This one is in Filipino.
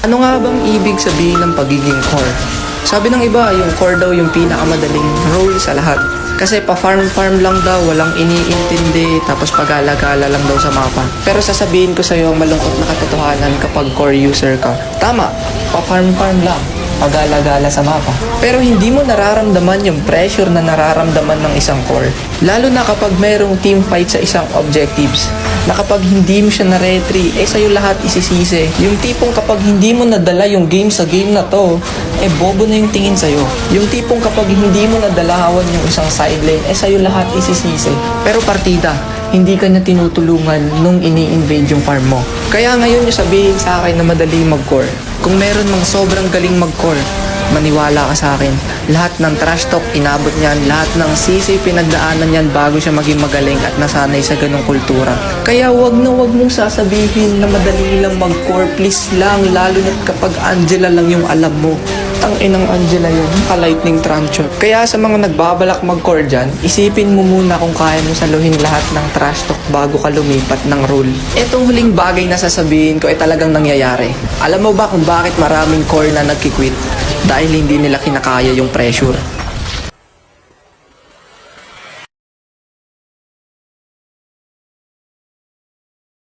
Ano nga bang ibig sabihin ng pagiging core? Sabi ng iba, yung core daw yung pinakamadaling role sa lahat. Kasi pa-farm-farm lang daw, walang iniintindi, tapos pag-alagala lang daw sa mapa. Pero sasabihin ko sa'yo ang malungkot na katotohanan kapag core user ka. Tama, pa-farm-farm lang, pag-alagala sa mapa. Pero hindi mo nararamdaman yung pressure na nararamdaman ng isang core. Lalo na kapag mayroong team fight sa isang objectives. Na kapag hindi mo siya na-retry, sa'yo lahat isisisi. Yung tipong kapag hindi mo nadala yung game sa game na to, bobo na yung tingin sa'yo. Yung tipong kapag hindi mo nadalawan yung isang side lane, sa'yo lahat isisisi. Pero partida, hindi ka niya tinutulungan nung ini-invade yung farm mo. Kaya ngayon yung sabihin sa akin na madali mag-core. Kung meron mang sobrang galing mag-core, maniwala ka sa akin. Lahat ng trash talk inabot niyan, lahat ng sisi pinagdaanan niyan bago siya maging magaling at nasanay sa ganong kultura. Kaya wag na wag mong sasabihin na madali lang mag-core, please lang, lalo na kapag Angela lang yung alam mo. Tanginang Angela yun, ka-lightning trancho. Kaya sa mga nagbabalak mag-core dyan, isipin mo muna kung kaya mo saluhin lahat ng trash talk bago ka lumipat ng role. Etong huling bagay na sasabihin ko ay talagang nangyayari. Alam mo ba kung bakit maraming core na nagkikwit? Dahil hindi nila kinakaya yung pressure.